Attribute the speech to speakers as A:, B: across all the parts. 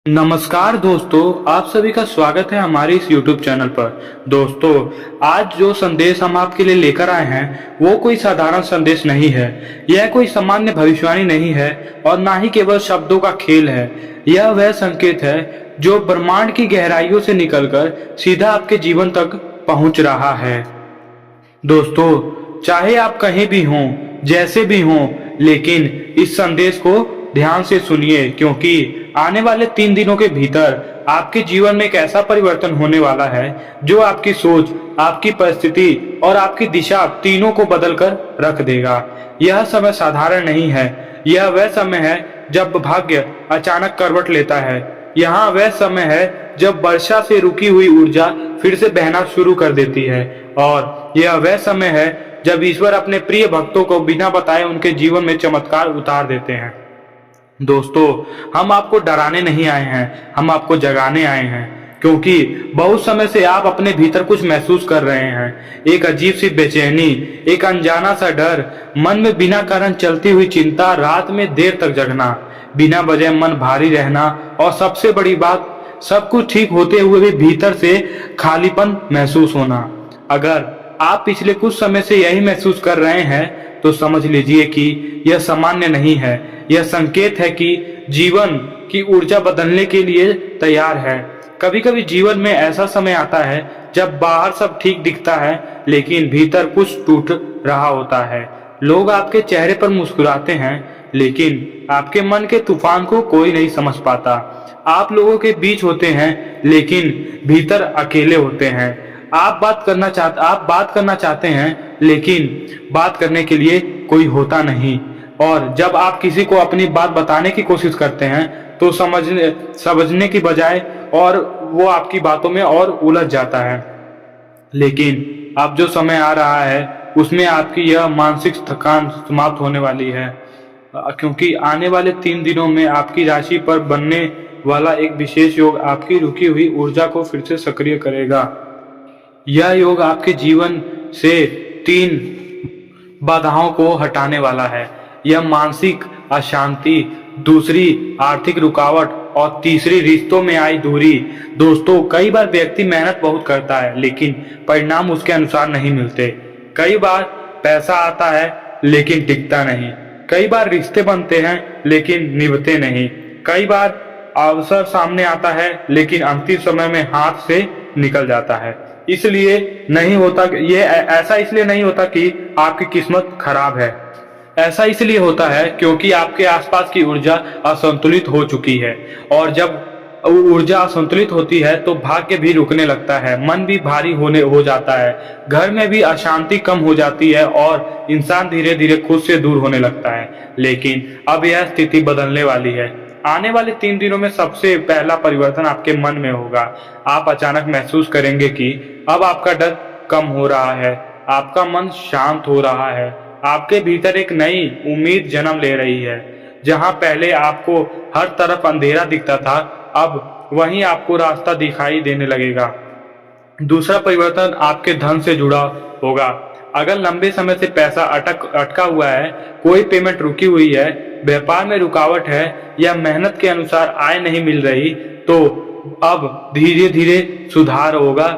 A: नमस्कार दोस्तों, आप सभी का स्वागत है हमारे इस YouTube चैनल पर। दोस्तों, आज जो संदेश हम आपके लिए लेकर आए हैं वो कोई साधारण संदेश नहीं है। यह कोई सामान्य भविष्यवाणी नहीं है और ना ही केवल शब्दों का खेल है। यह वह संकेत है जो ब्रह्मांड की गहराइयों से निकलकर सीधा आपके जीवन तक पहुंच रहा है। दोस्तों, चाहे आप कहीं भी हों, जैसे भी हों, लेकिन इस संदेश को ध्यान से सुनिए, क्योंकि आने वाले 3 दिनों के भीतर आपके जीवन में एक ऐसा परिवर्तन होने वाला है जो आपकी सोच, आपकी परिस्थिति और आपकी दिशा तीनों को बदल कर रख देगा। यह समय साधारण नहीं है। यह वह समय है जब भाग्य अचानक करवट लेता है। यहाँ वह समय है जब वर्षा से रुकी हुई ऊर्जा फिर से बहना शुरू कर देती है। और यह वह समय है जब ईश्वर अपने प्रिय भक्तों को बिना बताए उनके जीवन में चमत्कार उतार देते हैं। दोस्तों, हम आपको डराने नहीं आए हैं, हम आपको जगाने आए हैं, क्योंकि बहुत समय से आप अपने भीतर कुछ महसूस कर रहे हैं। एक अजीब सी बेचैनी, एक अनजाना सा डर, मन में बिना कारण चलती हुई चिंता, रात में देर तक जगना, बिना वजह मन भारी रहना और सबसे बड़ी बात, सब कुछ ठीक होते हुए भी भीतर से खालीपन महसूस होना। अगर आप पिछले कुछ समय से यही महसूस कर रहे हैं तो समझ लीजिए कि यह सामान्य नहीं है। यह संकेत है कि जीवन की ऊर्जा बदलने के लिए तैयार है। कभी कभी जीवन में ऐसा समय आता है जब बाहर सब ठीक दिखता है, लेकिन भीतर कुछ टूट रहा होता है। लोग आपके चेहरे पर मुस्कुराते हैं, लेकिन आपके मन के तूफान को कोई नहीं समझ पाता। आप लोगों के बीच होते हैं, लेकिन भीतर अकेले होते हैं। आप बात करना चाहते हैं, लेकिन बात करने के लिए कोई होता नहीं। और जब आप किसी को अपनी बात बताने की कोशिश करते हैं तो समझने की बजाय और वो आपकी बातों में और उलझ जाता है। लेकिन अब जो समय आ रहा है उसमें आपकी यह मानसिक थकान समाप्त होने वाली है, क्योंकि आने वाले 3 दिनों में आपकी राशि पर बनने वाला एक विशेष योग आपकी रुकी हुई ऊर्जा को फिर से सक्रिय करेगा। यह योग आपके जीवन से 3 बाधाओं को हटाने वाला है। यह मानसिक अशांति, दूसरी आर्थिक रुकावट और तीसरी रिश्तों में आई दूरी। दोस्तों, कई बार व्यक्ति मेहनत बहुत करता है, लेकिन परिणाम उसके अनुसार नहीं मिलते। कई बार पैसा आता है लेकिन टिकता नहीं। कई बार रिश्ते बनते हैं लेकिन निभते नहीं। कई बार अवसर सामने आता है लेकिन अंतिम समय में हाथ से निकल जाता है। इसलिए नहीं होता, ये ऐसा इसलिए नहीं होता कि आपकी किस्मत खराब है। ऐसा इसलिए होता है क्योंकि आपके आसपास की ऊर्जा असंतुलित हो चुकी है। और जब ऊर्जा असंतुलित होती है तो भाग्य भी रुकने लगता है, मन भी भारी हो जाता है, घर में भी अशांति कम हो जाती है और इंसान धीरे धीरे खुद से दूर होने लगता है। लेकिन अब यह स्थिति बदलने वाली है। आने वाले 3 दिनों में सबसे पहला परिवर्तन आपके मन में होगा। आप अचानक महसूस करेंगे कि अब आपका डर कम हो रहा है, आपका मन शांत हो रहा है, आपके भीतर एक नई उम्मीद जन्म ले रही है। जहां पहले आपको हर तरफ अंधेरा दिखता था, अब वहीं आपको रास्ता दिखाई देने लगेगा। दूसरा परिवर्तन आपके धन से जुड़ा होगा। अगर लंबे समय से पैसा अटका हुआ है, कोई पेमेंट रुकी हुई है, व्यापार में रुकावट है या मेहनत के अनुसार आय नहीं मिल रही, तो अब धीरे धीरे सुधार होगा,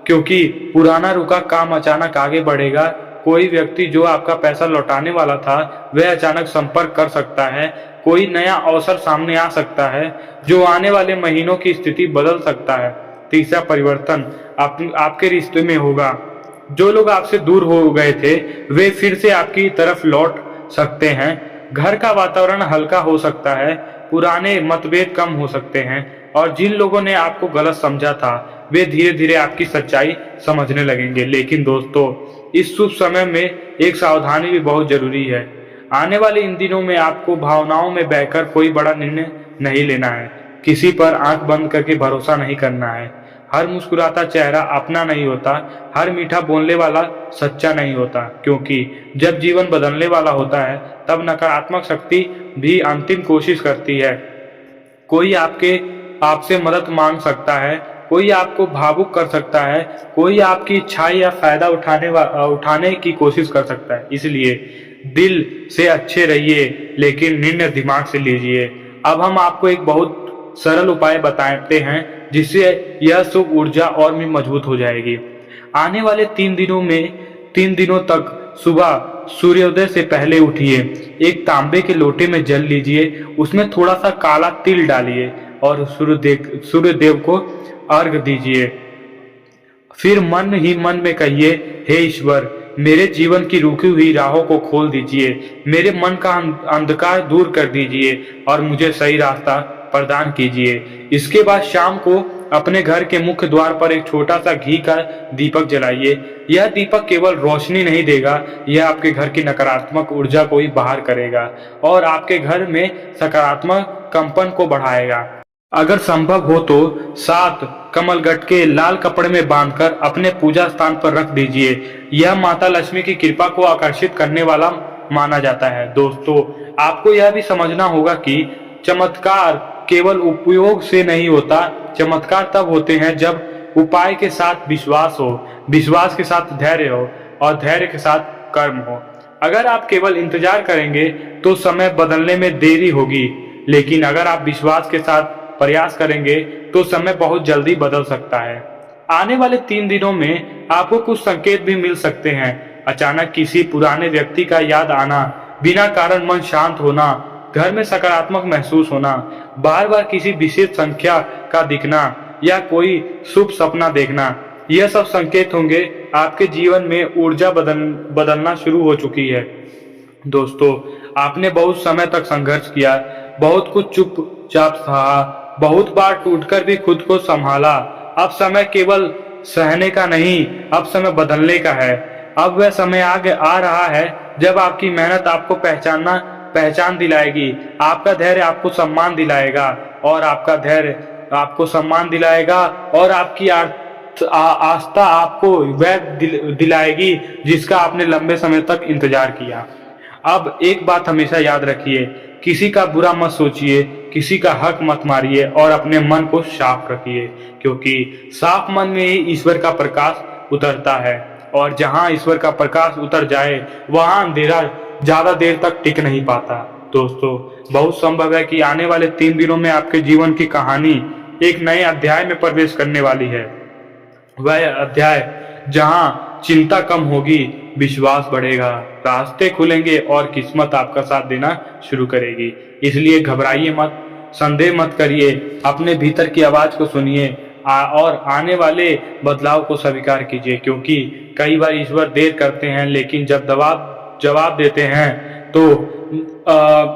A: क्योंकि पुराना रुका काम अचानक आगे बढ़ेगा। कोई व्यक्ति जो आपका पैसा लौटाने वाला था वह अचानक संपर्क कर सकता है। कोई नया अवसर सामने आ सकता है जो आने वाले महीनों की स्थिति बदल सकता है। तीसरा परिवर्तन आपके रिश्ते में होगा। जो लोग आपसे दूर हो गए थे वे फिर से आपकी तरफ लौट सकते हैं। घर का वातावरण हल्का हो सकता है, पुराने मतभेद कम हो सकते हैं और जिन लोगों ने आपको गलत समझा था वे धीरे धीरे आपकी सच्चाई समझने लगेंगे। लेकिन दोस्तों, इस शुभ समय में एक सावधानी भी बहुत जरूरी है। आने वाले इन दिनों में आपको भावनाओं में बहकर कोई बड़ा निर्णय नहीं लेना है। किसी पर आंख बंद करके भरोसा नहीं करना है। हर मुस्कुराता चेहरा अपना नहीं होता, हर मीठा बोलने वाला सच्चा नहीं होता, क्योंकि जब जीवन बदलने वाला होता है तब नकारात्मक शक्ति भी अंतिम कोशिश करती है। कोई आपसे मदद मांग सकता है, कोई आपको भावुक कर सकता है, कोई आपकी इच्छाएं या फायदा उठाने की कोशिश कर सकता है। इसलिए दिल से अच्छे रहिए, लेकिन निर्णय दिमाग से लीजिए। अब हम आपको एक बहुत सरल उपाय बताते हैं जिससे यह शुभ ऊर्जा और भी मजबूत हो जाएगी। आने वाले 3 दिनों तक सुबह सूर्योदय से पहले उठिए, एक तांबे के लोटे में जल लीजिए, उसमें थोड़ा सा काला तिल डालिए और सूर्यदेव को अर्घ दीजिए। फिर मन ही मन में कहिए, हे ईश्वर, मेरे जीवन की रुकी हुई राहों को खोल दीजिए, मेरे मन का अंधकार दूर कर दीजिए और मुझे सही रास्ता प्रदान कीजिए। इसके बाद शाम को अपने घर के मुख्य द्वार पर एक छोटा सा घी का दीपक जलाइए। यह दीपक केवल रोशनी नहीं देगा, यह आपके घर की नकारात्मक ऊर्जा को ही बाहर करेगा और आपके घर में सकारात्मक कंपन को बढ़ाएगा। अगर संभव हो तो 7 कमल गटके लाल कपड़े में बांधकर अपने पूजा स्थान पर रख दीजिए। यह माता लक्ष्मी की कृपा को आकर्षित करने वाला माना जाता है। दोस्तों, आपको यह भी समझना होगा कि चमत्कार केवल उपयोग से नहीं होता, चमत्कार तब होते हैं जब उपाय के साथ विश्वास हो, विश्वास के साथ धैर्य हो और धैर्य के साथ कर्म हो। अगर आप केवल इंतजार करेंगे तो समय बदलने में देरी होगी, लेकिन अगर आप विश्वास के साथ प्रयास करेंगे तो समय बहुत जल्दी बदल सकता है। आने वाले 3 दिनों में आपको कुछ संकेत भी मिल सकते हैं। अचानक किसी पुराने व्यक्ति का याद आना, बिना कारण मन शांत होना, घर में सकारात्मक महसूस होना, बार बार किसी विशेष संख्या का दिखना या कोई शुभ सपना देखना, यह सब संकेत होंगे आपके जीवन में ऊर्जा बदलना शुरू हो चुकी है। दोस्तों, आपने बहुत समय तक संघर्ष किया, बहुत कुछ चुपचाप सहा, बहुत बार टूटकर भी खुद को संभाला। अब समय केवल सहने का नहीं, अब समय बदलने का है। अब वह समय आ रहा है जब आपकी मेहनत आपको पहचान दिलाएगी, आपका धैर्य आपको सम्मान दिलाएगा और आपका धैर्य आपको सम्मान दिलाएगा और आपकी आस्था आपको वह दिलाएगी जिसका आपने लंबे समय तक इंतजार किया। अब एक बात हमेशा याद रखिए, किसी का बुरा मत सोचिए, किसी का हक मत मारिए और अपने मन को साफ रखिए, क्योंकि साफ मन में ही ईश्वर का प्रकाश उतरता है और जहां ईश्वर का प्रकाश उतर जाए वहां अंधेरा ज्यादा देर तक टिक नहीं पाता। दोस्तों, बहुत संभव है कि आने वाले 3 दिनों में आपके जीवन की कहानी एक नए अध्याय में प्रवेश करने वाली है। वह अध्याय जहां चिंता कम होगी, विश्वास बढ़ेगा, रास्ते खुलेंगे और किस्मत आपका साथ देना शुरू करेगी। इसलिए घबराइए मत, संदेह मत करिए, अपने भीतर की आवाज को सुनिए और आने वाले बदलाव को स्वीकार कीजिए, क्योंकि कई बार ईश्वर देर करते हैं, लेकिन जब जवाब देते हैं तो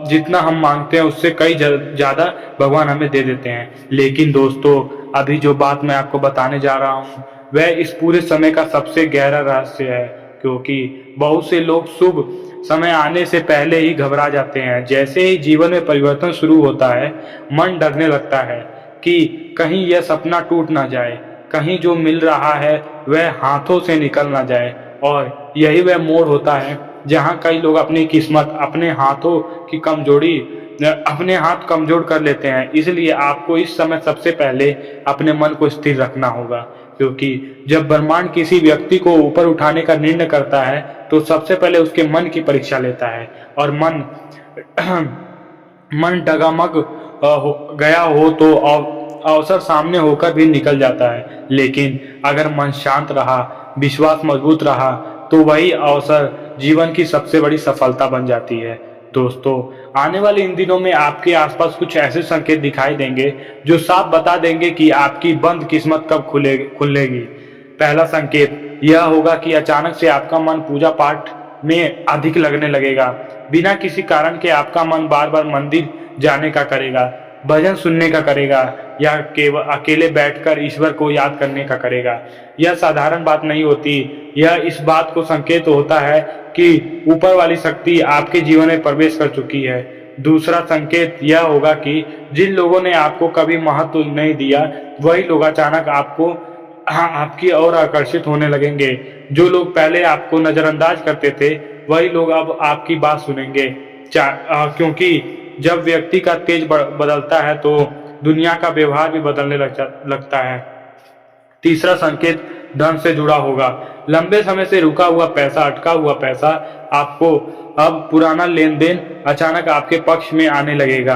A: जितना हम मांगते हैं उससे कई ज्यादा भगवान हमें दे देते हैं। लेकिन दोस्तों, अभी जो बात मैं आपको बताने जा रहा हूँ वह इस पूरे समय का सबसे गहरा रहस्य है, क्योंकि बहुत से लोग शुभ समय आने से पहले ही घबरा जाते हैं। जैसे ही जीवन में परिवर्तन शुरू होता है, मन डरने लगता है कि कहीं यह सपना टूट ना जाए, कहीं जो मिल रहा है वह हाथों से निकल ना जाए। और यही वह मोड़ होता है जहां कई लोग अपनी किस्मत, अपने हाथों की कमजोरी, अपने हाथ कमजोर कर लेते हैं। इसलिए आपको इस समय सबसे पहले अपने मन को स्थिर रखना होगा, क्योंकि जब ब्रह्मांड किसी व्यक्ति को ऊपर उठाने का निर्णय करता है तो सबसे पहले उसके मन की परीक्षा लेता है। और मन डगमग गया हो तो अवसर सामने होकर भी निकल जाता है, लेकिन अगर मन शांत रहा, विश्वास मजबूत रहा, तो वही अवसर जीवन की सबसे बड़ी सफलता बन जाती है। दोस्तों, आने वाले इन दिनों में आपके आसपास कुछ ऐसे संकेत दिखाई देंगे जो साफ बता देंगे कि आपकी बंद किस्मत कब खुलेगी। पहला संकेत यह होगा कि अचानक से आपका मन पूजा पाठ में अधिक लगने लगेगा। बिना किसी कारण के आपका मन बार बार मंदिर जाने का करेगा, भजन सुनने का करेगा या केवल अकेले बैठकर ईश्वर को याद करने का करेगा। यह साधारण बात नहीं होती, यह इस बात को संकेत होता है कि ऊपर वाली शक्ति आपके जीवन में प्रवेश कर चुकी है। दूसरा संकेत यह होगा कि जिन लोगों ने आपको कभी महत्व नहीं दिया, वही लोग अचानक आपकी ओर आकर्षित होने लगेंगे। जो लोग पहले आपको नजरअंदाज करते थे, वही लोग अब आपकी बात सुनेंगे, क्योंकि जब व्यक्ति का तेज बदलता है तो दुनिया का व्यवहार भी बदलने लगता है। तीसरा संकेत धन से जुड़ा होगा। लंबे समय से रुका हुआ पैसा, अटका हुआ पैसा, आपको अब पुराना लेन देन अचानक आपके पक्ष में आने लगेगा।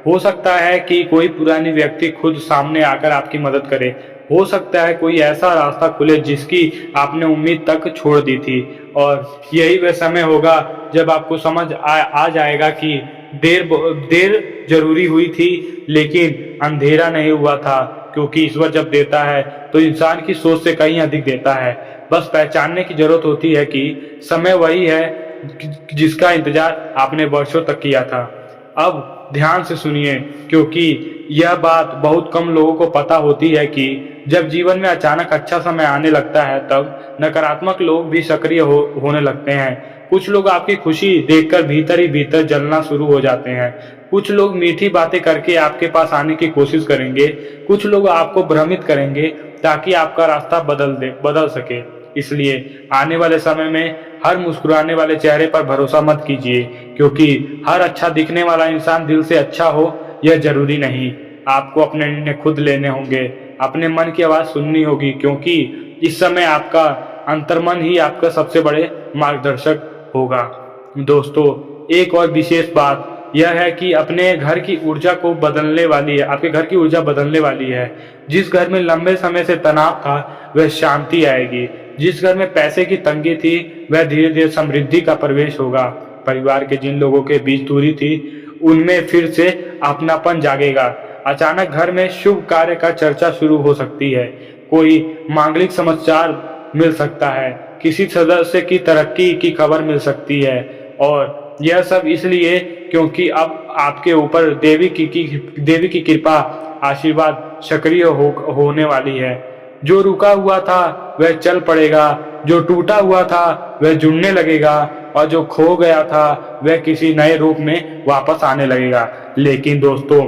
A: हो सकता है कि कोई पुरानी व्यक्ति खुद सामने आकर आपकी मदद करे। हो सकता है कोई ऐसा रास्ता खुले जिसकी आपने उम्मीद तक छोड़ दी थी। और यही वह समय होगा जब आपको समझ आ जाएगा कि देर जरूरी हुई थी, लेकिन अंधेरा नहीं हुआ था। क्योंकि ईश्वर जब देता है तो इंसान की सोच से कहीं अधिक देता है। बस पहचानने की जरूरत होती है कि समय वही है जिसका इंतजार आपने वर्षों तक किया था। अब ध्यान से सुनिए, क्योंकि यह बात बहुत कम लोगों को पता होती है कि जब जीवन में अचानक अच्छा समय आने लगता है तब नकारात्मक लोग भी सक्रिय होने लगते हैं। कुछ लोग आपकी खुशी देखकर भीतर ही भीतर जलना शुरू हो जाते हैं। कुछ लोग मीठी बातें करके आपके पास आने की कोशिश करेंगे। कुछ लोग आपको भ्रमित करेंगे ताकि आपका रास्ता बदल सके। इसलिए आने वाले समय में हर मुस्कुराने वाले चेहरे पर भरोसा मत कीजिए, क्योंकि हर अच्छा दिखने वाला इंसान दिल से अच्छा हो यह जरूरी नहीं। आपको अपने निर्णय खुद लेने होंगे, अपने मन की आवाज सुननी होगी, क्योंकि इस समय आपका अंतर्मन ही आपका सबसे बड़े मार्गदर्शक होगा। दोस्तों, एक और विशेष बात यह है कि अपने घर की ऊर्जा को बदलने वाली है, आपके घर की ऊर्जा बदलने वाली है। जिस घर में लंबे समय से तनाव था वह शांति आएगी। जिस घर में पैसे की तंगी थी वह धीरे धीरे समृद्धि का प्रवेश होगा। परिवार के जिन लोगों के बीच दूरी थी उनमें फिर से अपनापन जागेगा। अचानक घर में शुभ कार्य का चर्चा शुरू हो सकती है। कोई मांगलिक समाचार मिल सकता है, किसी सदस्य की तरक्की की खबर मिल सकती है। और यह सब इसलिए क्योंकि अब आपके ऊपर देवी की कृपा आशीर्वाद सक्रिय होने वाली है। जो रुका हुआ था वह चल पड़ेगा, जो टूटा हुआ था वह जुड़ने लगेगा, और जो खो गया था वह किसी नए रूप में वापस आने लगेगा। लेकिन दोस्तों,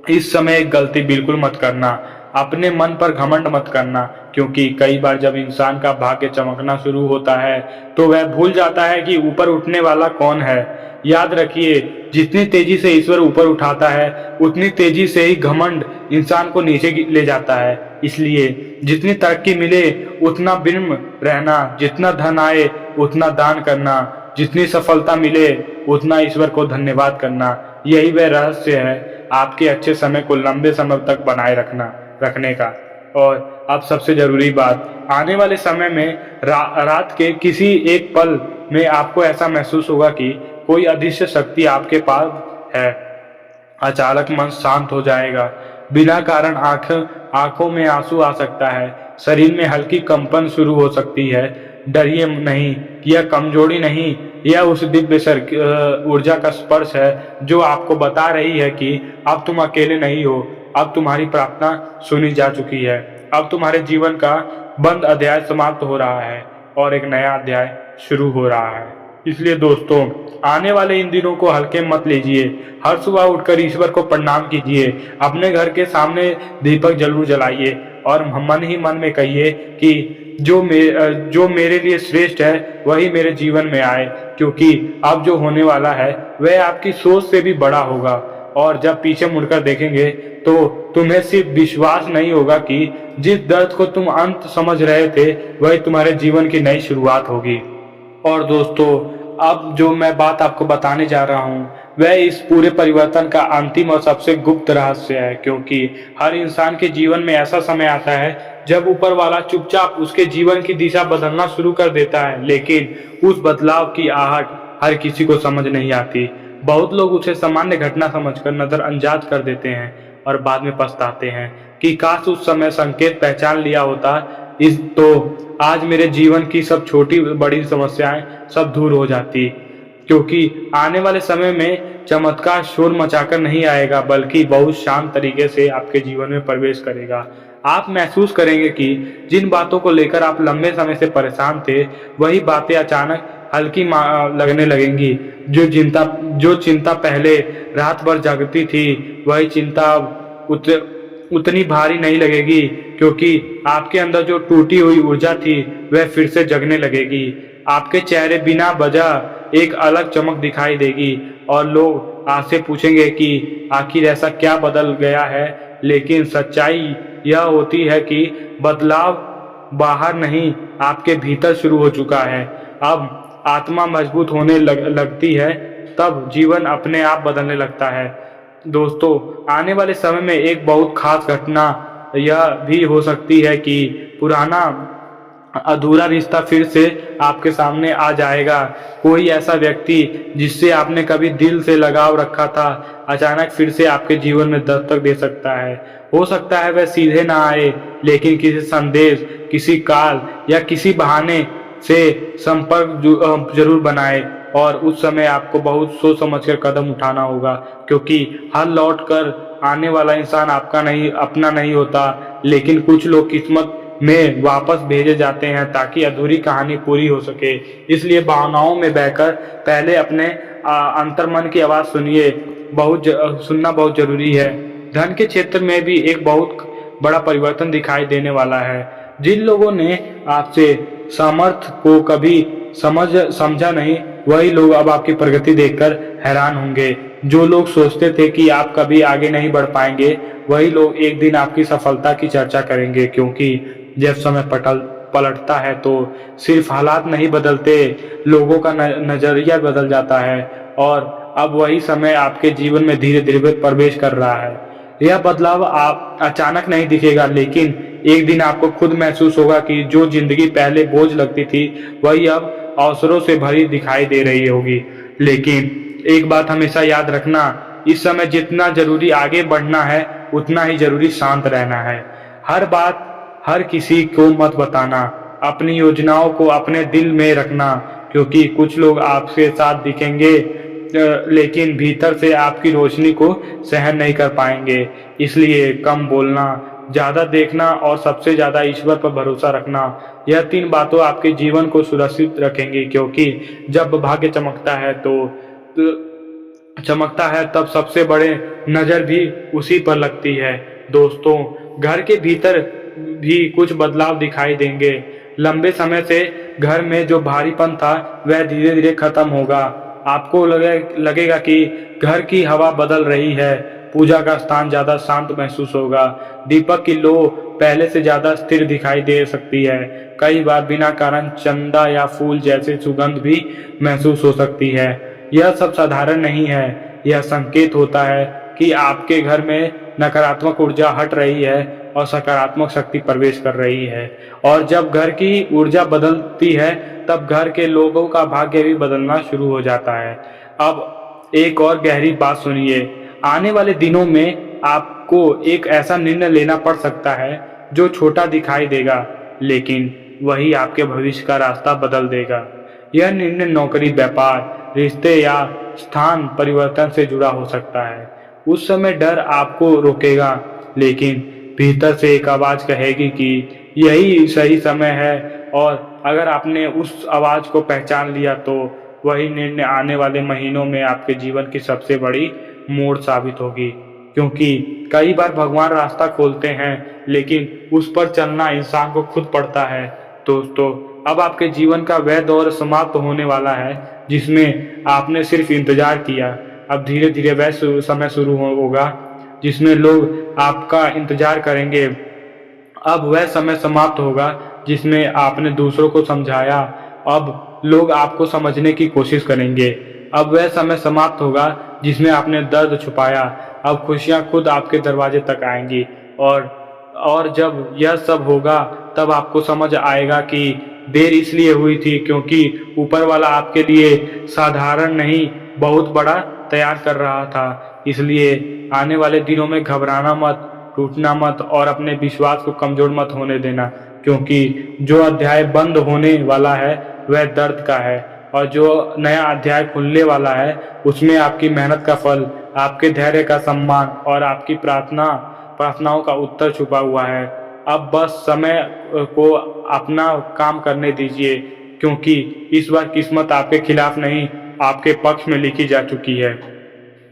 A: इस समय एक गलती बिल्कुल मत करना, अपने मन पर घमंड मत करना, क्योंकि कई बार जब इंसान का भाग्य चमकना शुरू होता है तो वह भूल जाता है कि ऊपर उठने वाला कौन है। याद रखिए, जितनी तेजी से ईश्वर ऊपर उठाता है उतनी तेजी से ही घमंड इंसान को नीचे ले जाता है। इसलिए जितनी तरक्की मिले उतना विनम्र रहना, जितना धन आए उतना दान करना, जितनी सफलता मिले उतना ईश्वर को धन्यवाद करना। यही वह रहस्य है आपके अच्छे समय को लंबे समय तक बनाए रखने का। और अब सबसे जरूरी बात, आने वाले समय में रात के किसी एक पल में आपको ऐसा महसूस होगा कि कोई अदृश्य शक्ति आपके पास है। अचानक मन शांत हो जाएगा, बिना कारण आंखों में आंसू आ सकता है, शरीर में हल्की कंपन शुरू हो सकती है। डरिए नहीं, यह कमजोरी नहीं, यह उस दिव्य ऊर्जा का स्पर्श है जो आपको बता रही है कि अब तुम अकेले नहीं हो, अब तुम्हारी प्रार्थना सुनी जा चुकी है, अब तुम्हारे जीवन का बंद अध्याय समाप्त हो रहा है और एक नया अध्याय शुरू हो रहा है। इसलिए दोस्तों, आने वाले इन दिनों को हल्के मत लीजिए। हर सुबह उठकर ईश्वर को प्रणाम कीजिए, अपने घर के सामने दीपक जरूर जलाइए और मन ही मन में कहिए कि जो मेरे लिए श्रेष्ठ है वही मेरे जीवन में आए, क्योंकि अब जो होने वाला है वह आपकी सोच से भी बड़ा होगा। और जब पीछे मुड़कर देखेंगे तो तुम्हें सिर्फ विश्वास नहीं होगा कि जिस दर्द को तुम अंत समझ रहे थे वही तुम्हारे जीवन की नई शुरुआत होगी। और दोस्तों, अब जो मैं बात आपको बताने जा रहा हूँ वह इस पूरे परिवर्तन का अंतिम और सबसे गुप्त रहस्य है, क्योंकि हर इंसान के जीवन में ऐसा समय आता है जब ऊपर वाला चुपचाप उसके जीवन की दिशा बदलना शुरू कर देता है, लेकिन उस बदलाव की आहट हर किसी को समझ नहीं आती। बहुत लोग उसे सामान्य घटना समझकर नजरअंदाज कर देते हैं और बाद में पछताते हैं कि काश उस समय संकेत पहचान लिया होता, इस तो आज मेरे जीवन की सब छोटी बड़ी समस्याएं सब दूर हो जाती। क्योंकि आने वाले समय में चमत्कार शोर मचाकर नहीं आएगा, बल्कि बहुत शांत तरीके से आपके जीवन में प्रवेश करेगा। आप महसूस करेंगे कि जिन बातों को लेकर आप लंबे समय से परेशान थे वही बातें अचानक हल्की लगने लगेंगी। जो चिंता पहले रात भर जगती थी वही चिंता अब उतनी भारी नहीं लगेगी, क्योंकि आपके अंदर जो टूटी हुई ऊर्जा थी वह फिर से जगने लगेगी। आपके चेहरे बिना वजह एक अलग चमक दिखाई देगी और लोग आपसे पूछेंगे कि आखिर ऐसा क्या बदल गया है। लेकिन सच्चाई यह होती है कि बदलाव बाहर नहीं, आपके भीतर शुरू हो चुका है। अब आत्मा मजबूत होने लगती है तब जीवन अपने आप बदलने लगता है। दोस्तों, आने वाले समय में एक बहुत खास घटना यह भी हो सकती है कि पुराना अधूरा रिश्ता फिर से आपके सामने आ जाएगा। कोई ऐसा व्यक्ति जिससे आपने कभी दिल से लगाव रखा था, अचानक फिर से आपके जीवन में दस्तक दे सकता है। हो सकता है वह सीधे ना आए, लेकिन किसी संदेश, किसी कॉल या किसी बहाने से संपर्क जरूर बनाए, और उस समय आपको बहुत सोच समझ कर कदम उठाना होगा, क्योंकि हर लौट कर आने वाला इंसान आपका नहीं, अपना नहीं होता, लेकिन कुछ लोग किस्मत में वापस भेजे जाते हैं ताकि अधूरी कहानी पूरी हो सके। इसलिए भावनाओं में बहकर पहले अपने अंतर्मन की आवाज़ सुनिए। सुनना बहुत जरूरी है। धन के क्षेत्र में भी एक बहुत बड़ा परिवर्तन दिखाई देने वाला है। जिन लोगों ने आपसे सामर्थ्य को कभी समझा नहीं, वही लोग अब आपकी प्रगति देखकर हैरान होंगे। जो लोग सोचते थे कि आप कभी आगे नहीं बढ़ पाएंगे, वही लोग एक दिन आपकी सफलता की चर्चा करेंगे, क्योंकि जब समय पलटता है तो सिर्फ हालात नहीं बदलते, लोगों का नजरिया बदल जाता है। और अब वही समय आपके जीवन में धीरे धीरे प्रवेश कर रहा है। यह बदलाव आप अचानक नहीं दिखेगा, लेकिन एक दिन आपको खुद महसूस होगा कि जो जिंदगी पहले बोझ लगती थी, वही अब अवसरों से भरी दिखाई दे रही होगी। लेकिन एक बात हमेशा याद रखना, इस समय जितना जरूरी आगे बढ़ना है, उतना ही जरूरी शांत रहना है। हर बात हर किसी को मत बताना, अपनी योजनाओं को अपने दिल में रखना, क्योंकि कुछ लोग आपके साथ दिखेंगे लेकिन भीतर से आपकी रोशनी को सहन नहीं कर पाएंगे। इसलिए कम बोलना, ज्यादा देखना और सबसे ज्यादा ईश्वर पर भरोसा रखना, यह 3 बातों आपके जीवन को सुरक्षित रखेंगी। क्योंकि जब भाग्य चमकता है तब सबसे बड़े नजर भी उसी पर लगती है। दोस्तों, घर के भीतर भी कुछ बदलाव दिखाई देंगे। लंबे समय से घर में जो भारीपन था, वह धीरे धीरे खत्म होगा। आपको लगेगा कि घर की हवा बदल रही है। पूजा का स्थान ज्यादा शांत महसूस होगा। दीपक की लो पहले से ज्यादा स्थिर दिखाई दे सकती है। कई बार बिना कारण चंदा या फूल जैसे सुगंध भी महसूस हो सकती है। यह सब साधारण नहीं है, यह संकेत होता है कि आपके घर में नकारात्मक ऊर्जा हट रही है और सकारात्मक शक्ति प्रवेश कर रही है। और जब घर की ऊर्जा बदलती है, तब घर के लोगों का भाग्य भी बदलना शुरू हो जाता है। अब एक और गहरी बात सुनिए। आने वाले दिनों में आपको एक ऐसा निर्णय लेना पड़ सकता है जो छोटा दिखाई देगा, लेकिन वही आपके भविष्य का रास्ता बदल देगा। यह निर्णय नौकरी, व्यापार, रिश्ते या स्थान परिवर्तन से जुड़ा हो सकता है। उस समय डर आपको रोकेगा, लेकिन भीतर से एक आवाज कहेगी कि यही सही समय है। और अगर आपने उस आवाज को पहचान लिया, तो वही निर्णय आने वाले महीनों में आपके जीवन की सबसे बड़ी मोड़ साबित होगी। क्योंकि कई बार भगवान रास्ता खोलते हैं, लेकिन उस पर चलना इंसान को खुद पड़ता है। दोस्तों, अब आपके जीवन का वह दौर समाप्त होने वाला है जिसमें आपने सिर्फ इंतजार किया। अब धीरे धीरे वह समय शुरू होगा जिसमें लोग आपका इंतजार करेंगे। अब वह समय समाप्त होगा जिसमें आपने दूसरों को समझाया। अब लोग आपको समझने की कोशिश करेंगे। अब वह समय समाप्त होगा जिसमें आपने दर्द छुपाया। अब खुशियां खुद आपके दरवाजे तक आएंगी। और जब यह सब होगा, तब आपको समझ आएगा कि देर इसलिए हुई थी क्योंकि ऊपर वाला आपके लिए साधारण नहीं, बहुत बड़ा तैयार कर रहा था। इसलिए आने वाले दिनों में घबराना मत, टूटना मत और अपने विश्वास को कमजोर मत होने देना, क्योंकि जो अध्याय बंद होने वाला है वह दर्द का है, और जो नया अध्याय खुलने वाला है उसमें आपकी मेहनत का फल, आपके धैर्य का सम्मान और आपकी प्रार्थनाओं का उत्तर छुपा हुआ है। अब बस समय को अपना काम करने दीजिए, क्योंकि इस बार किस्मत आपके खिलाफ नहीं, आपके पक्ष में लिखी जा चुकी है।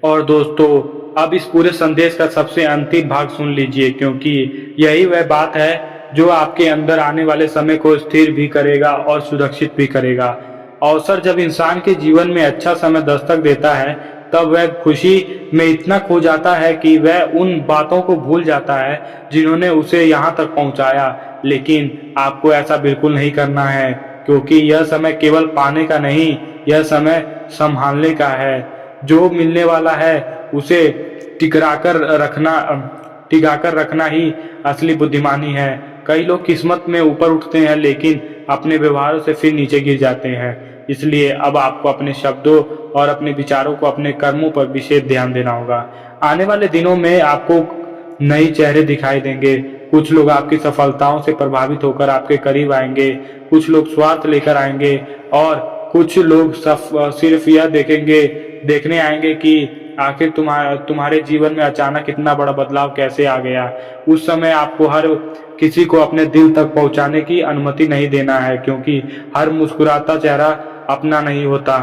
A: और दोस्तों, अब इस पूरे संदेश का सबसे अंतिम भाग सुन लीजिए, क्योंकि यही वह बात है जो आपके अंदर आने वाले समय को स्थिर भी करेगा और सुरक्षित भी करेगा। अवसर जब इंसान के जीवन में अच्छा समय दस्तक देता है, तब वह खुशी में इतना खो जाता है कि वह उन बातों को भूल जाता है जिन्होंने उसे यहाँ तक पहुँचाया। लेकिन आपको ऐसा बिल्कुल नहीं करना है, क्योंकि यह समय केवल पाने का नहीं, यह समय संभालने का है। जो मिलने वाला है उसे टिकाकर रखना ही असली बुद्धिमानी है। कई लोग किस्मत में ऊपर उठते हैं लेकिन अपने व्यवहारों से फिर नीचे गिर जाते हैं। इसलिए अब आपको अपने शब्दों और अपने विचारों को अपने कर्मों पर विशेष ध्यान देना होगा। आने वाले दिनों में आपको नए चेहरे दिखाई देंगे। कुछ लोग आपकी सफलताओं से प्रभावित होकर आपके करीब आएंगे, कुछ लोग स्वार्थ लेकर आएंगे और कुछ लोग सिर्फ यह देखने आएंगे कि आखिर तुम्हारे जीवन में अचानक इतना बड़ा बदलाव कैसे आ गया। उस समय आपको हर किसी को अपने दिल तक पहुंचाने की अनुमति नहीं देना है, क्योंकि हर मुस्कुराता चेहरा अपना नहीं होता।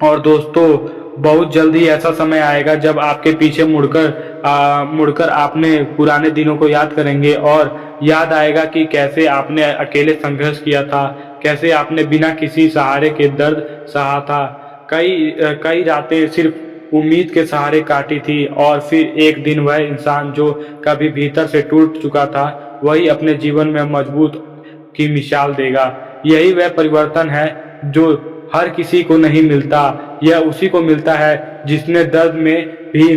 A: और दोस्तों, बहुत जल्दी ऐसा समय आएगा जब आपके पीछे मुड़कर आपने पुराने दिनों को याद करेंगे और याद आएगा कि कैसे आपने अकेले संघर्ष किया था, कैसे आपने बिना किसी सहारे के दर्द सहा था, कई रातें सिर्फ उम्मीद के सहारे काटी थी और फिर एक दिन वह इंसान जो कभी भीतर से टूट चुका था वही अपने जीवन में मजबूत की मिसाल देगा। यही वह परिवर्तन है जो हर किसी को नहीं मिलता। यह उसी को मिलता है जिसने दर्द में भी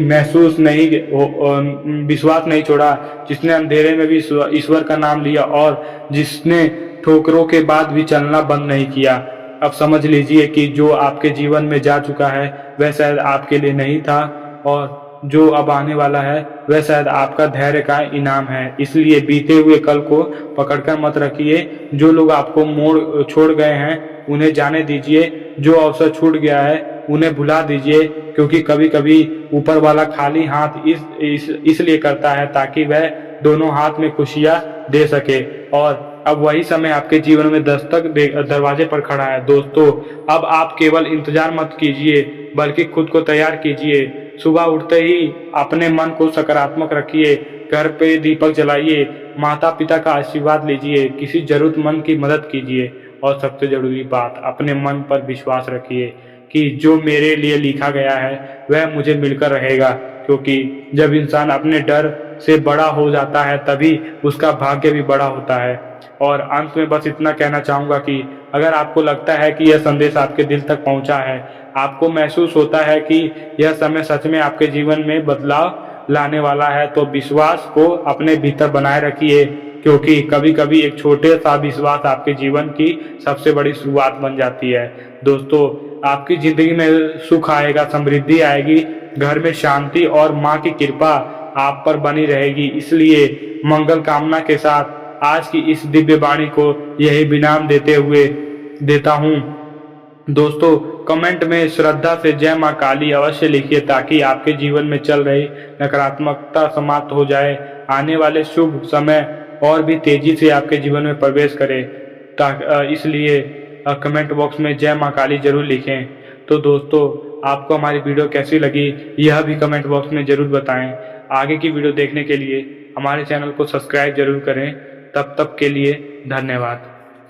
A: विश्वास नहीं छोड़ा, जिसने अंधेरे में भी ईश्वर का नाम लिया और जिसने ठोकरों के बाद भी चलना बंद नहीं किया। अब समझ लीजिए कि जो आपके जीवन में जा चुका है वह शायद आपके लिए नहीं था और जो अब आने वाला है वह शायद आपका धैर्य का इनाम है। इसलिए बीते हुए कल को पकड़कर मत रखिए। जो लोग आपको छोड़ गए हैं उन्हें जाने दीजिए, जो अवसर छूट गया है उन्हें भुला दीजिए, क्योंकि कभी कभी ऊपर वाला खाली हाथ इसलिए करता है ताकि वह दोनों हाथ में खुशियां दे सके। और अब वही समय आपके जीवन में दरवाजे पर खड़ा है। दोस्तों, अब आप केवल इंतजार मत कीजिए बल्कि खुद को तैयार कीजिए। सुबह उठते ही अपने मन को सकारात्मक रखिए, घर पे दीपक जलाइए, माता पिता का आशीर्वाद लीजिए, किसी जरूरतमंद की मदद कीजिए और सबसे जरूरी बात, अपने मन पर विश्वास रखिए कि जो मेरे लिए लिखा गया है वह मुझे मिलकर रहेगा। क्योंकि जब इंसान अपने डर से बड़ा हो जाता है तभी उसका भाग्य भी बड़ा होता है। और अंत में बस इतना कहना चाहूँगा कि अगर आपको लगता है कि यह संदेश आपके दिल तक पहुँचा है, आपको महसूस होता है कि यह समय सच में आपके जीवन में बदलाव लाने वाला है, तो विश्वास को अपने भीतर बनाए रखिए, क्योंकि कभी कभी एक छोटे सा विश्वास आपके जीवन की सबसे बड़ी शुरुआत बन जाती है। दोस्तों, आपकी जिंदगी में सुख आएगा, समृद्धि आएगी, घर में शांति और माँ की कृपा आप पर बनी रहेगी। इसलिए मंगल कामना के साथ आज की इस दिव्य वाणी को यही विराम देता हूँ। दोस्तों, कमेंट में श्रद्धा से जय माँ काली अवश्य लिखिए ताकि आपके जीवन में चल रही नकारात्मकता समाप्त हो जाए, आने वाले शुभ समय और भी तेजी से आपके जीवन में प्रवेश करे। इसलिए कमेंट बॉक्स में जय माँ काली जरूर लिखें। तो दोस्तों, आपको हमारी वीडियो कैसी लगी यह भी कमेंट बॉक्स में जरूर बताएं। आगे की वीडियो देखने के लिए हमारे चैनल को सब्सक्राइब जरूर करें। तब तक के लिए धन्यवाद।